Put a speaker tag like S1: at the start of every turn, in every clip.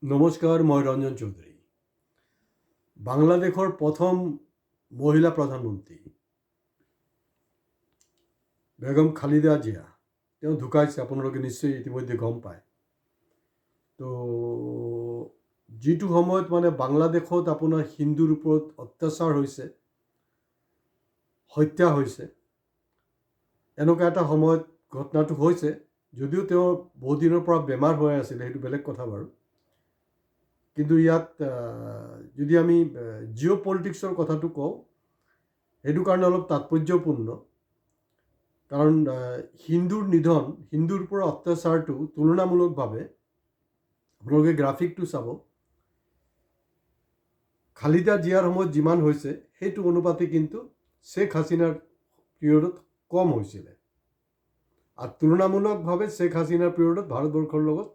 S1: নমস্কাৰ, মই ৰঞ্জন চৌধুৰী। বাংলাদেশৰ প্ৰথম মহিলা প্ৰধানমন্ত্ৰী বেগম খালিদা জিয়া তেওঁ ঢুকাইছে, আপোনালোকে নিশ্চয় ইতিমধ্যে গম পায়। তো যিটো সময়ত বাংলাদেশত আপোনাৰ হিন্দুৰ ওপৰত অত্যাচাৰ হৈছে, হত্যা হৈছে, এনেকুৱা এটা সময়ত ঘটনাটো হৈছে। যদিও তেওঁ বহুদিনৰ পৰা বেমাৰ হৈ আছিলে, সেইটো বেলেগ কথা বাৰু। কিন্তু ইয়াত যদি আমি জিঅ' পলিটিক্সৰ কথাটো কওঁ, সেইটো কাৰণে অলপ তাৎপৰ্যপূৰ্ণ। কাৰণ হিন্দুৰ নিধন, হিন্দুৰ পৰা অত্যাচাৰটো তুলনামূলকভাৱে আপোনালোকে গ্ৰাফিকটো চাব, খালিদা জিয়াৰ সময়ত যিমান হৈছে সেইটো অনুপাতে কিন্তু শ্বেখ হাছিনাৰ পিৰিয়ডত কম হৈছিলে। আৰু তুলনামূলকভাৱে শ্বেখ হাছিনাৰ পিৰিয়ডত ভাৰতবৰ্ষৰ লগত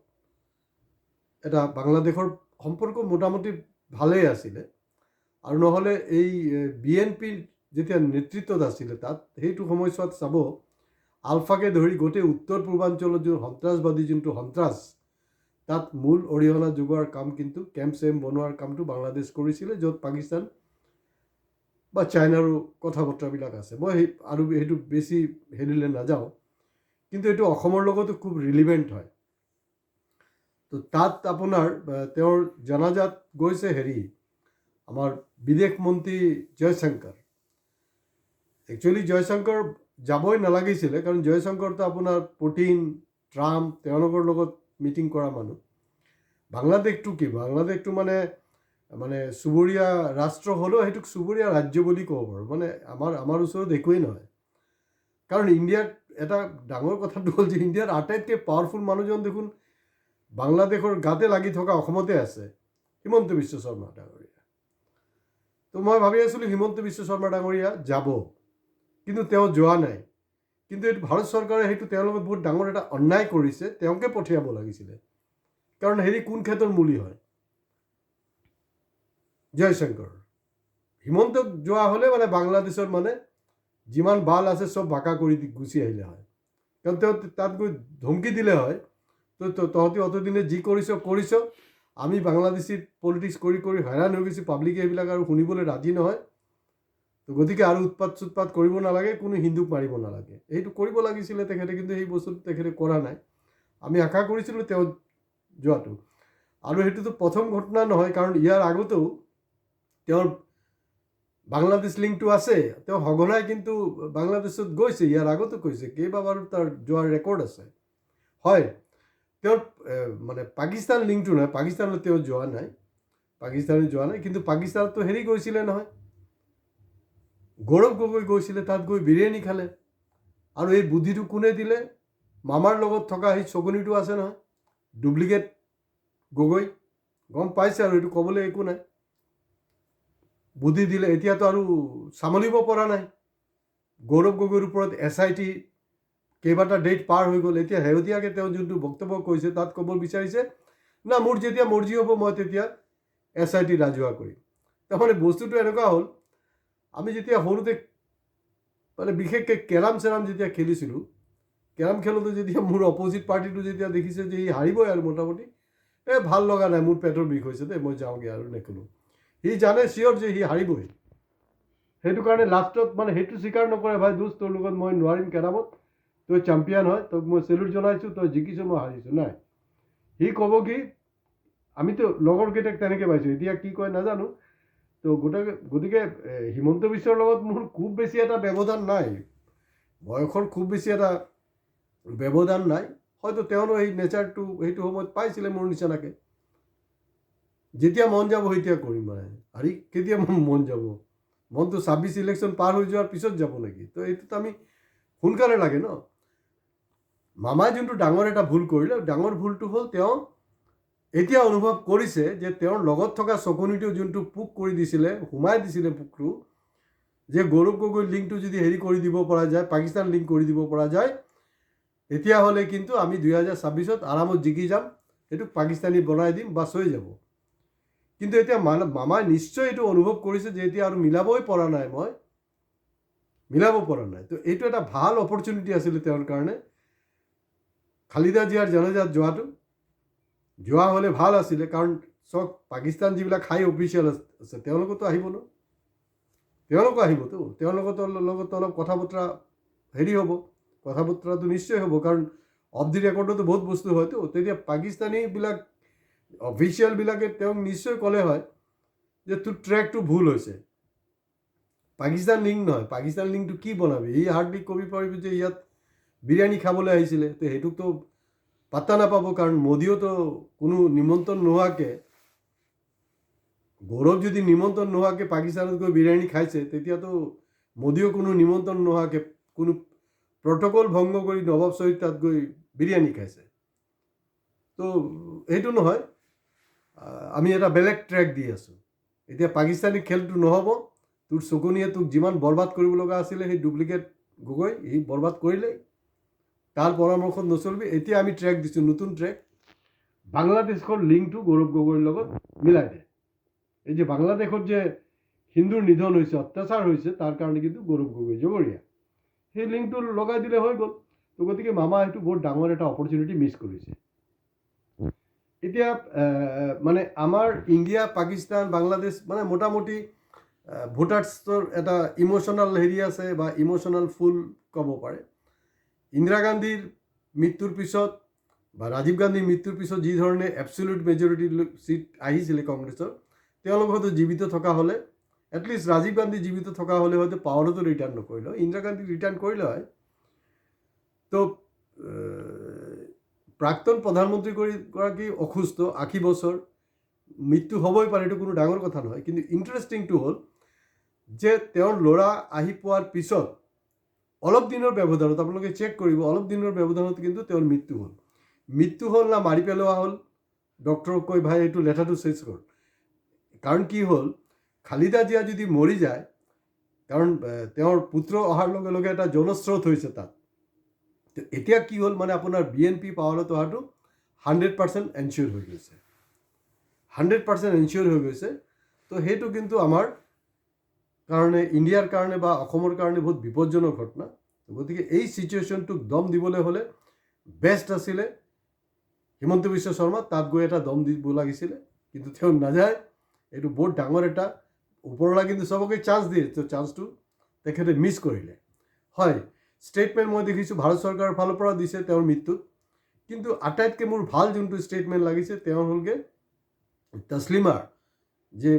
S1: এটা বাংলাদেশৰ সম্পৰ্ক মোটামুটি ভালেই আছিলে। আৰু নহ'লে এই BNP যেতিয়া নেতৃত্বত আছিলে তাত, সেইটো সময়ছোৱাত চাব, আলফাকে ধৰি গোটেই উত্তৰ পূৰ্বাঞ্চলত যোনটো সন্ত্ৰাসবাদী যোনটো সন্ত্ৰাস, তাত মূল অৰিহণা যোগোৱাৰ কাম কিন্তু কেম্প চেম্প বনোৱাৰ কামটো বাংলাদেশ কৰিছিলে, য'ত পাকিস্তান বা চাইনাৰো কথা বতৰাবিলাক আছে। মই আৰু সেইটো বেছি হেৰিলৈ নাযাওঁ, কিন্তু এইটো অসমৰ লগতো খুব ৰিলিভেণ্ট হয়। তো তাত আপোনাৰ তেওঁৰ জনাজাত গৈছে আমাৰ বিদেশ মন্ত্ৰী জয়শংকৰ। একচুৱেলি জয়শংকৰ যাবই নালাগিছিলে, কাৰণ জয়শংকৰটো আপোনাৰ পুটিন, ট্ৰাম্প তেওঁলোকৰ লগত মিটিং কৰা মানুহ। বাংলাদেশটো কি, বাংলাদেশটো মানে চুবুৰীয়া ৰাষ্ট্ৰ হ'লেও সেইটোক চুবুৰীয়া ৰাজ্য বুলি ক'ব পাৰোঁ। আমাৰ ওচৰত একোৱেই নহয়। কাৰণ ইণ্ডিয়াত এটা ডাঙৰ কথাটো হ'ল যে ইণ্ডিয়াৰ আটাইতকৈ পাৱাৰফুল মানুহজন দেখোন বাংলাদেশৰ গাতে লাগি থকা অসমতে আছে, হিমন্ত বিশ্ব শৰ্মা ডাঙৰীয়া। তো মই ভাবি আছিলোঁ হিমন্ত বিশ্ব শৰ্মা ডাঙৰীয়া যাব, কিন্তু তেওঁ যোৱা নাই। কিন্তু এইটো ভাৰত চৰকাৰে সেইটো তেওঁৰ লগত বহুত ডাঙৰ এটা অন্যায় কৰিছে, তেওঁকে পঠিয়াব লাগিছিলে। কাৰণ কোন ক্ষেত্ৰৰ মূলি হয় জয়শংকৰ। হিমন্তক যোৱা হ'লে বাংলাদেশৰ যিমান বাল আছে চব বাঁকা কৰি গুচি আহিলে হয়। কাৰণ তেওঁ তাত গৈ ধমকি দিলে হয়, তো তহঁতি অতদিনে যি কৰিছ, আমি বাংলাদেশী পলিটিক্স কৰি কৰি হেৰাণ হৈ গৈছোঁ, পাব্লিকে এইবিলাক আৰু শুনিবলৈ ৰাজি নহয়। তো গতিকে আৰু উৎপাত কৰিব নালাগে, কোনো হিন্দুক মাৰিব নালাগে, সেইটো কৰিব লাগিছিলে তেখেতে। কিন্তু সেই বস্তুটো তেখেতে কৰা নাই। আমি আশা কৰিছিলোঁ তেওঁ যোৱাটো। আৰু সেইটোতো প্ৰথম ঘটনা নহয়, কাৰণ ইয়াৰ আগতেও তেওঁৰ বাংলাদেশ লিংকটো আছে। তেওঁ সঘনাই কিন্তু বাংলাদেশত গৈছে, ইয়াৰ আগতো কৈছে, কেইবাবাৰো তাৰ যোৱাৰ ৰেকৰ্ড আছে। হয়, তেওঁৰ পাকিস্তান লিংকটো নহয়, পাকিস্তানত তেওঁ যোৱা নাই, কিন্তু পাকিস্তানতো গৈছিলে নহয়, গৌৰৱ গগৈ গৈছিলে, তাত গৈ বিৰিয়ানী খালে। আৰু এই বুদ্ধিটো কোনে দিলে? মামাৰ লগত থকা সেই চকনিটো আছে নহয়, ডুপ্লিকেট গগৈ, গম পাইছে আৰু এইটো ক'বলৈ একো নাই। বুদ্ধি দিলে, এতিয়াতো আৰু চম্ভালিব পৰা নাই। গৌৰৱ গগৈৰ ওপৰত SIT কেইবাটা ডেট পাৰ হৈ গ'ল। এতিয়া শেহতীয়াকৈ তেওঁ যোনটো বক্তব্য কৈছে তাত ক'ব বিচাৰিছে, না মোৰ যেতিয়া মৰ্জি হ'ব মই তেতিয়া SIT ৰাজহুৱা কৰিম। তাৰমানে বস্তুটো এনেকুৱা হ'ল, আমি যেতিয়া সৰুতে বিশেষকৈ কেৰাম যেতিয়া খেলিছিলোঁ, কেৰাম খেলোঁতে যেতিয়া মোৰ অপজিট পাৰ্টিটো যেতিয়া দেখিছে যে সি হাৰিবই আৰু মোটামুটি, ভাল লগা নাই, মোৰ পেটৰ বিষ হৈছে দেই, মই যাওঁগৈ আৰু নেখেলোঁ। সি জানে চিয়'ৰ যে সি হাৰিবই। সেইটো কাৰণে লাষ্টত সেইটো স্বীকাৰ নকৰে, ভাই দোষ তোৰ লগত মই নোৱাৰিম কেৰামত, তই চেম্পিয়ন হয়, তোক মই চেলুট জনাইছোঁ, তই জিকিছোঁ, মই হাৰিছোঁ। নাই, সি ক'ব কি, আমিতো লগৰকেইটাক তেনেকৈ পাইছোঁ, এতিয়া কি কয় নাজানো। তো গতিকে হিমন্ত বিশ্বৰ লগত মোৰ খুব বেছি এটা ব্যৱধান নাই, বয়সৰ খুব বেছি এটা ব্যৱধান নাই। হয়তো তেওঁৰো এই নেচাৰটো সেইটো সময়ত পাইছিলে মোৰ নিচিনাকৈ, যেতিয়া মন যাব তেতিয়া কৰিম। কেতিয়া মন যাব, মনটো 26 ইলেকশ্যন পাৰ হৈ যোৱাৰ পিছত যাব নেকি? তো এইটোতো আমি সোনকালে লাগে ন। মামাই যোনটো ডাঙৰ এটা ভুল কৰিলে, ডাঙৰ ভুলটো হ'ল তেওঁ এতিয়া অনুভৱ কৰিছে যে তেওঁৰ লগত থকা চকনিটো যোনটো পোক কৰি দিছিলে, সোমাই দিছিলে পোকটো, যে গৌৰৱ গগৈ লিংকটো যদি কৰি দিব পৰা যায়, পাকিস্তান লিংক কৰি দিব পৰা যায়, তেতিয়াহ'লে কিন্তু আমি 2026-ত আৰামত জিকি যাম, এইটোক পাকিস্তানী বনাই দিম, বাছ হৈ যাব। কিন্তু এতিয়া মামাই নিশ্চয় এইটো অনুভৱ কৰিছে যে এতিয়া আৰু মিলাব পৰা নাই। তো এইটো এটা ভাল অপৰচুনিটি আছিলে তেওঁৰ কাৰণে, খালিদা জিয়াৰ জনাজাত যোৱাটো। যোৱা হ'লে ভাল আছিলে, কাৰণ চাওক পাকিস্তান যিবিলাক হাই অফিচিয়েল আছে তেওঁলোকতো আহিব ন, তেওঁলোকো আহিবতো, তেওঁলোকৰ লগত অলপ কথা বতৰা হেৰি হ'ব, কথা বতৰাটো নিশ্চয় হ'ব, কাৰণ অফ দি ৰেকৰ্ডতো বহুত বস্তু হয়তো। তেতিয়া পাকিস্তানীবিলাক অফিচিয়েলবিলাকে তেওঁক নিশ্চয় ক'লে হয় যে তোৰ ট্ৰেকটো ভুল হৈছে, পাকিস্তান লিংক নহয়, পাকিস্তান লিংকটো কি বনাবি, সি হাৰ্ডলি ক'ব পাৰিব যে ইয়াত বিৰিয়ানী খাবলৈ আহিছিলে, তো সেইটোকতো পাত্তা নাপাব, কাৰণ মোদীয়েতো কোনো নিমন্ত্ৰণ নোহোৱাকৈ, গৌৰৱ যদি নিমন্ত্ৰণ নোহোৱাকৈ পাকিস্তানত গৈ বিৰিয়ানী খাইছে, তেতিয়াতো মোদীয়েও কোনো নিমন্ত্ৰণ নোহোৱাকৈ কোনো প্ৰট'কল ভংগ কৰি নৱাব শ্বহীদ তাত গৈ বিৰিয়ানী খাইছে। তো সেইটো নহয়, আমি এটা বেলেগ ট্ৰেক দি আছোঁ। এতিয়া পাকিস্তানী খেলটো নহ'ব, তোৰ চকুনিয়ে তোক যিমান বৰবাদ কৰিব লগা আছিলে সেই ডুপ্লিকেট গগৈ সি বৰবাদ কৰিলেই, তাৰ পৰামৰ্শত নচলিবি। এতিয়া আমি ট্ৰেক দিছোঁ, নতুন ট্ৰেক, বাংলাদেশৰ লিংকটো গৌৰৱ গগৈৰ লগত মিলাই দে। এই যে বাংলাদেশত যে হিন্দুৰ নিধন হৈছে, অত্যাচাৰ হৈছে, তাৰ কাৰণে কিন্তু গৌৰৱ গগৈ জগৰীয়া, সেই লিংকটো লগাই দিলে হৈ গ'ল। তো গতিকে মামা সেইটো বহুত ডাঙৰ এটা অপৰচুনিটি মিছ কৰিছে। এতিয়া মানে আমাৰ ইণ্ডিয়া, পাকিস্তান, বাংলাদেশ মানে মোটামুটি ভোটাৰ্ছৰ এটা ইম'চনেল হেৰি আছে, বা ইম'চনেল ফুল ক'ব পাৰে। ইন্দিৰা গান্ধীৰ মৃত্যুৰ পিছত বা ৰাজীৱ গান্ধীৰ মৃত্যুৰ পিছত যি ধৰণে এবছলিউট মেজৰিটি চিট আহিছিলে কংগ্ৰেছৰ, তেওঁলোক হয়তো জীৱিত থকা হ'লে, এটলিষ্ট ৰাজীৱ গান্ধী জীৱিত থকা হ'লে হয়তো পাৱাৰতো ৰিটাৰ্ণ নকৰিলে হয়, ইন্দিৰা গান্ধী ৰিটাৰ্ণ কৰিলে হয়। তো প্ৰাক্তন প্ৰধানমন্ত্ৰীগৰাকী অসুস্থ, 80 বছৰ, মৃত্যু হ'বই পাৰে, এইটো কোনো ডাঙৰ কথা নহয়। কিন্তু ইণ্টাৰেষ্টিংটো হ'ল যে তেওঁৰ ল'ৰা আহি পোৱাৰ পিছত অলপ দিনৰ ব্যৱধানত, আপোনালোকে চেক কৰিব, অলপ দিনৰ ব্যৱধানত কিন্তু তেওঁৰ মৃত্যু হ'ল। মৃত্যু হ'ল না মাৰি পেলোৱা হ'ল, ডক্টৰক কৈ ভাই এইটো লেঠাটো চেঞ্জ কৰ। কাৰণ কি হ'ল, খালিদা জিয়া যদি মৰি যায়, কাৰণ তেওঁৰ পুত্ৰ অহাৰ লগে লগে এটা জনস্ৰোত হৈছে তাত, এতিয়া কি হ'ল মানে আপোনাৰ BNP পাৱাৰত অহাটো 100% এনচিয়ৰ হৈ গৈছে, 100% এনচিয়ৰ হৈ গৈছে। তো সেইটো কিন্তু আমাৰ কাৰণে, ইণ্ডিয়াৰ কাৰণে বা অসমৰ কাৰণে বহুত বিপদজনক ঘটনা। গতিকে এই চিটুৱেশ্যনটোক দম দিবলৈ হ'লে বেষ্ট আছিলে হিমন্ত বিশ্ব শৰ্মা তাত গৈ এটা দম দিব লাগিছিলে, কিন্তু তেওঁ নাযায়। এইটো বহুত ডাঙৰ এটা, ওপৰলা কিন্তু চবকে চান্স দিয়ে, তো চান্সটো তেখেতে মিছ কৰিলে। হয়, ষ্টেটমেণ্ট মই দেখিছোঁ ভাৰত চৰকাৰৰ ফালৰ পৰা দিছে তেওঁৰ মৃত্যুত, কিন্তু আটাইতকৈ মোৰ ভাল যোনটো ষ্টেটমেণ্ট লাগিছে তেওঁৰ হ'লগৈ তছলিমাৰ, যে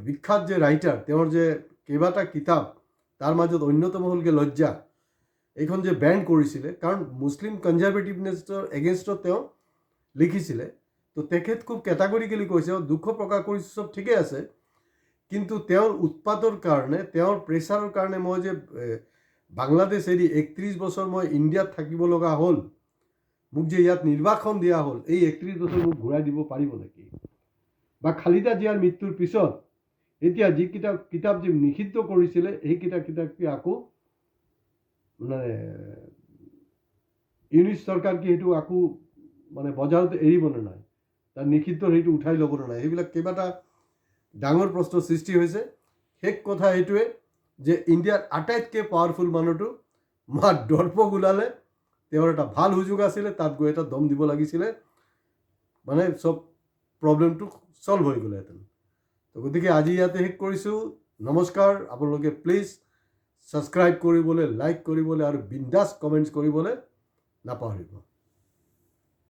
S1: বিখ্যাত যে ৰাইটাৰ, তেওঁৰ যে কেইবাটা কিতাপ, তাৰ মাজত অন্যতম হ'লগৈ লজ্জা, এইখন যে বেন কৰিছিলে, কাৰণ মুছলিম কনজাৰভেটিভনেছৰ এগেইনষ্টত তেওঁ লিখিছিলে। তো তেখেত খুব কেটাগৰিকেলি কৈছে, দুখ প্ৰকাশ কৰিছোঁ, চব ঠিকে আছে, কিন্তু তেওঁৰ উৎপাতৰ কাৰণে, তেওঁৰ প্ৰেছাৰৰ কাৰণে মই যে বাংলাদেশ এৰি 31 বছৰ মই ইণ্ডিয়াত থাকিব লগা হ'ল, মোক যে ইয়াত নিৰ্বাসন দিয়া হ'ল, এই 31 বছৰ মোক ঘূৰাই দিব পাৰিব নেকি? বা খালিদা জিয়াৰ মৃত্যুৰ পিছত এতিয়া যি কিতাপ যে নিষিদ্ধ কৰিছিলে, সেই কিতাপ কি আকৌ মানে ইউনিছ চৰকাৰ কি সেইটো আকৌ মানে বজাৰত এৰিবনে নাই, তাৰ নিষিদ্ধ সেইটো উঠাই ল'বনে নাই, সেইবিলাক কেইবাটা ডাঙৰ প্ৰশ্নৰ সৃষ্টি হৈছে। শেষ কথা এইটোৱে যে ইণ্ডিয়াৰ আটাইতকৈ পাৱাৰফুল মানুহটো মাৰ দৰ্পক ওলালে, তেওঁৰ এটা ভাল সুযোগ আছিলে, তাত গৈ এটা দম দিব লাগিছিলে, মানে চব প্ৰব্লেমটো ছল্ভ হৈ গ'লেহেঁতেন। তো গতিকে আজি ইয়াতে শেষ কৰিছোঁ। নমস্কাৰ। আপোনালোকে প্লিজ ছাবস্ক্ৰাইব কৰিবলৈ, লাইক কৰিবলৈ আৰু বিন্দাছ কমেণ্টছ কৰিবলৈ নাপাহৰিব।